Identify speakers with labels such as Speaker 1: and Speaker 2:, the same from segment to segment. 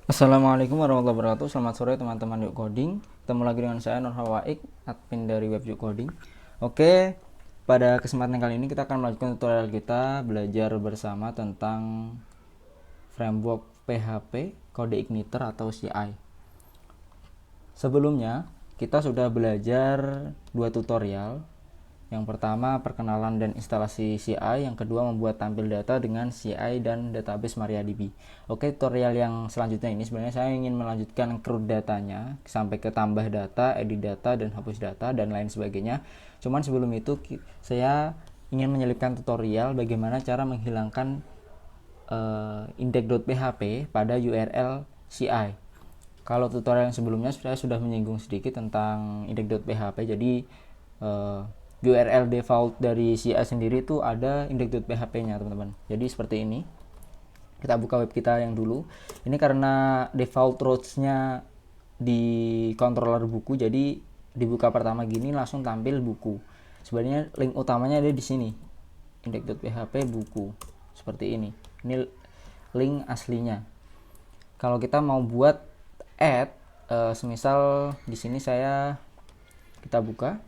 Speaker 1: Assalamualaikum warahmatullahi wabarakatuh. Selamat sore teman-teman Yuk Coding. Ketemu lagi dengan saya Nur Hawaik, admin dari web Yuk Coding. Oke, pada kesempatan kali ini kita akan melanjutkan tutorial kita belajar bersama tentang framework PHP kode igniter atau CI. Sebelumnya kita sudah belajar dua tutorial. Yang pertama perkenalan dan instalasi CI, yang kedua membuat tampil data dengan CI dan database MariaDB. Oke, tutorial yang selanjutnya ini sebenarnya saya ingin melanjutkan CRUD datanya sampai ke tambah data, edit data, dan hapus data dan lain sebagainya. Cuman sebelum itu saya ingin menyelipkan tutorial bagaimana cara menghilangkan index.php pada URL CI. Kalau tutorial yang sebelumnya saya sudah menyinggung sedikit tentang index.php. Jadi URL default dari CI sendiri itu ada index.php-nya, teman-teman. Jadi seperti ini. Kita buka web kita yang dulu. Ini karena default rows-nya di controller buku, jadi dibuka pertama gini langsung tampil buku. Sebenarnya link utamanya ada di sini. Index.php buku. Seperti ini. Ini link aslinya. Kalau kita mau buat add, semisal di sini kita buka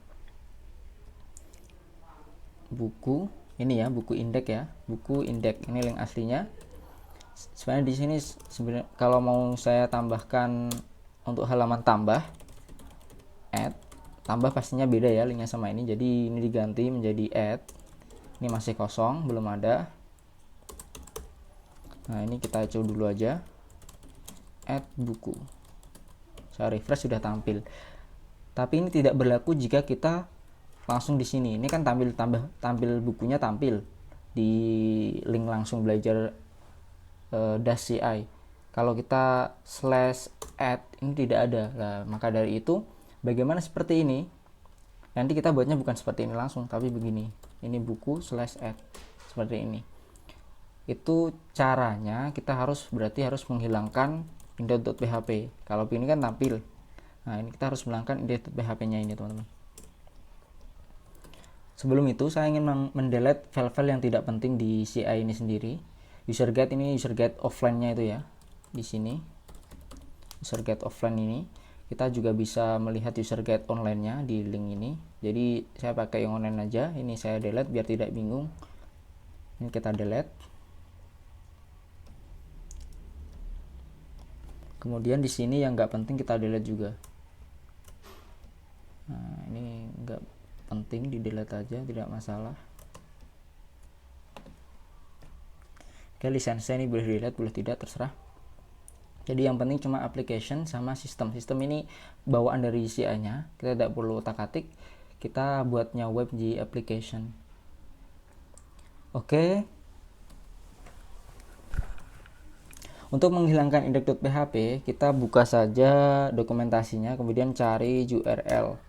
Speaker 1: buku ini ya, buku indeks ya, buku indeks ini link aslinya. Sebenarnya di sini kalau mau saya tambahkan untuk halaman tambah add, tambah pastinya beda ya linknya sama ini, jadi ini diganti menjadi add. Ini masih kosong, belum ada. Nah, ini kita coba dulu aja, add buku. Saya refresh, sudah tampil. Tapi ini tidak berlaku jika kita langsung di sini. Ini kan tampil bukunya, tampil di link langsung belajar -ci. Kalau kita /add ini tidak ada. Nah, maka dari itu bagaimana seperti ini? Nanti kita buatnya bukan seperti ini langsung, tapi begini. Ini buku /add seperti ini. Itu caranya kita berarti harus menghilangkan index.php. Kalau ini kan tampil. Nah, ini kita harus menghilangkan index.php-nya ini, teman-teman. Sebelum itu saya ingin mendelete file-file yang tidak penting di CI ini sendiri. User get offline-nya itu ya. Di sini. User get offline ini kita juga bisa melihat user get online-nya di link ini. Jadi saya pakai yang online aja. Ini saya delete biar tidak bingung. Ini kita delete. Kemudian di sini yang nggak penting kita delete juga. Nah, ini nggak penting, di delete aja, tidak masalah. Oke, lisensinya ini boleh delete, boleh tidak, terserah. Jadi yang penting cuma application sama sistem. Sistem ini bawaan dari CI-nya, kita tidak perlu otak-atik, kita buatnya web di application. Oke. Untuk menghilangkan index.php, kita buka saja dokumentasinya, kemudian cari URL.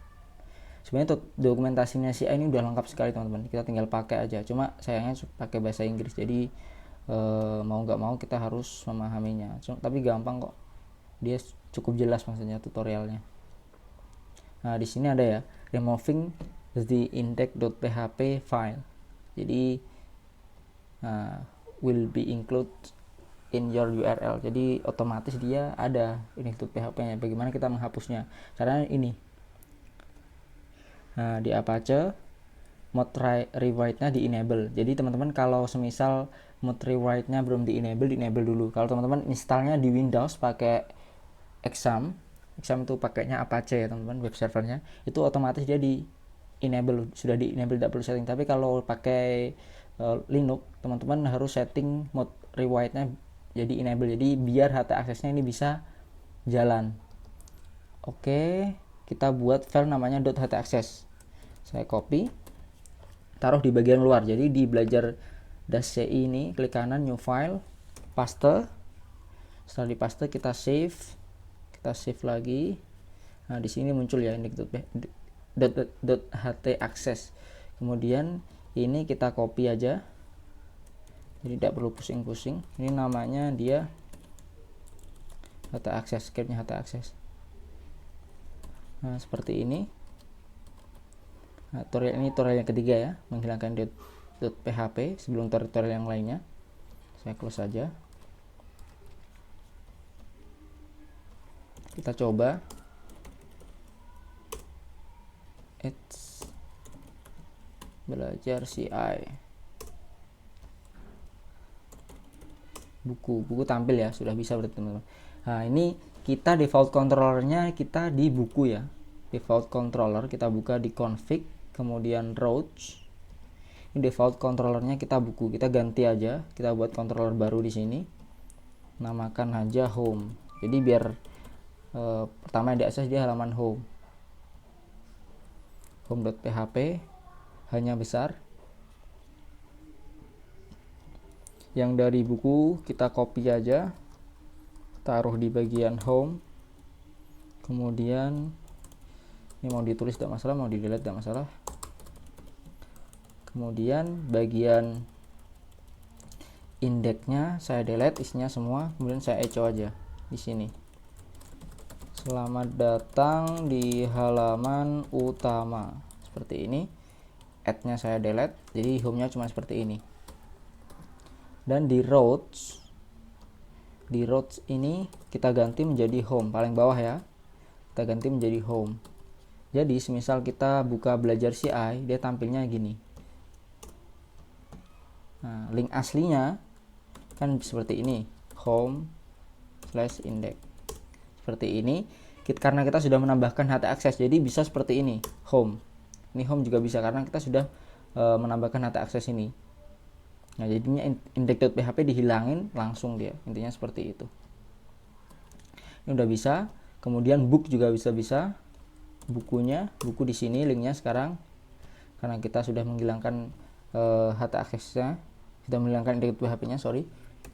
Speaker 1: Sebenarnya dokumentasinya CI ini udah lengkap sekali, teman-teman. Kita tinggal pakai aja. Cuma sayangnya pakai bahasa Inggris, jadi mau nggak mau kita harus memahaminya. Tapi gampang kok. Dia cukup jelas maksudnya tutorialnya. Nah, di sini ada ya, removing the index.php file. Jadi will be included in your URL. Jadi otomatis dia ada index.php-nya. Bagaimana kita menghapusnya? Caranya ini. Nah, di Apache mode rewrite-nya di enable. Jadi teman-teman kalau semisal mode rewrite-nya belum di enable dulu. Kalau teman-teman installnya di Windows pakai Exam itu pakainya Apache ya teman-teman, web servernya. Itu otomatis dia di enable, sudah di enable, tidak perlu setting. Tapi kalau pakai Linux, teman-teman harus setting mode rewrite-nya jadi enable. Jadi biar HT aksesnya ini bisa jalan. Oke, kita buat file namanya .htaccess. Saya copy, taruh di bagian luar. Jadi di belajar -ci ini klik kanan new file, paste. Setelah di paste kita save lagi. Nah, di sini muncul ya .htaccess. Kemudian ini kita copy aja. Jadi tidak perlu pusing-pusing. Ini namanya dia htaccess, scriptnya htaccess. Nah, seperti ini. Nah, tutorial yang ketiga ya, menghilangkan .php. Sebelum tutorial yang lainnya, saya close saja. Kita coba. It's belajar CI. Buku tampil ya, sudah bisa berarti teman-teman. Nah, ini kita default controllernya kita di buku ya. Default controller kita buka di config, kemudian routes. Ini default controllernya kita buku, kita ganti aja, kita buat controller baru di sini. Namakan aja home. Jadi biar pertama yang diakses dia halaman home. Home.php hanya besar. Yang dari buku kita copy aja, taruh di bagian home. Kemudian ini mau ditulis tidak masalah, mau di delete tidak masalah. Kemudian bagian indeksnya saya delete, isinya semua. Kemudian saya echo aja di sini. Selamat datang di halaman utama, seperti ini. Add-nya saya delete, jadi home-nya cuma seperti ini. Dan di routes ini kita ganti menjadi home, paling bawah ya. Kita ganti menjadi home. Jadi semisal kita buka belajar CI, dia tampilnya gini. Nah, link aslinya kan seperti ini, home/index. Seperti ini. Karena kita sudah menambahkan HT access, jadi bisa seperti ini, home. Ini home juga bisa karena kita sudah menambahkan HT access ini. Nah, jadinya index.php dihilangin langsung dia. Intinya seperti itu. Ini udah bisa. Kemudian book juga bisa. Bukunya, buku di sini linknya sekarang. Karena kita sudah menghilangkan HT access-nya, sudah menghilangkan index.php-nya, sorry.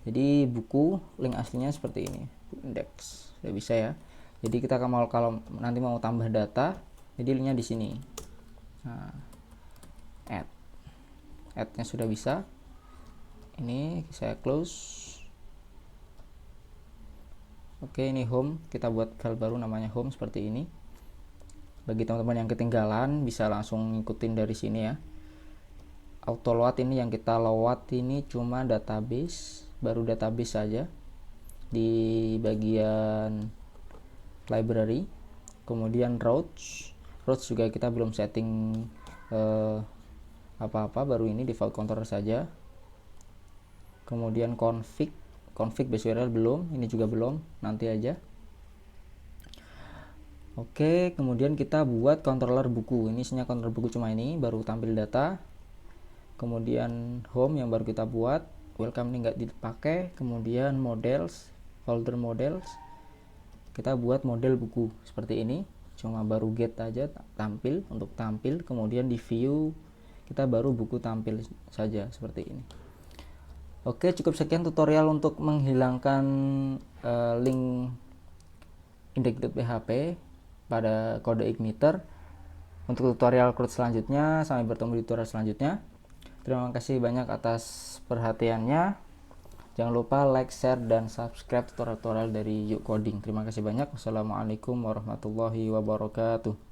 Speaker 1: Jadi buku link aslinya seperti ini. Index. Udah bisa ya. Jadi kita kalau nanti mau tambah data, jadi linknya di sini. Nah, add-nya sudah bisa. Ini saya close. Oke, ini home. Kita buat file baru namanya home seperti ini. Bagi teman-teman yang ketinggalan bisa langsung ngikutin dari sini ya. Auto load ini yang kita load ini cuma database, baru database saja. Di bagian library. Kemudian routes juga kita belum setting apa-apa, baru ini default controller saja. Kemudian config base URL belum, ini juga belum, nanti aja. Oke, kemudian kita buat controller buku. Ini isinya controller buku cuma ini, baru tampil data. Kemudian home yang baru kita buat, welcome ini nggak dipakai. Kemudian models, folder models, kita buat model buku seperti ini, cuma baru get aja tampil untuk tampil. Kemudian di view kita baru buku tampil saja seperti ini. Oke, cukup sekian tutorial untuk menghilangkan link index.php pada kode igniter. Untuk tutorial CRUD selanjutnya, sampai bertemu di tutorial selanjutnya. Terima kasih banyak atas perhatiannya. Jangan lupa like, share, dan subscribe tutorial-tutorial dari Yuk Coding. Terima kasih banyak. Wassalamualaikum warahmatullahi wabarakatuh.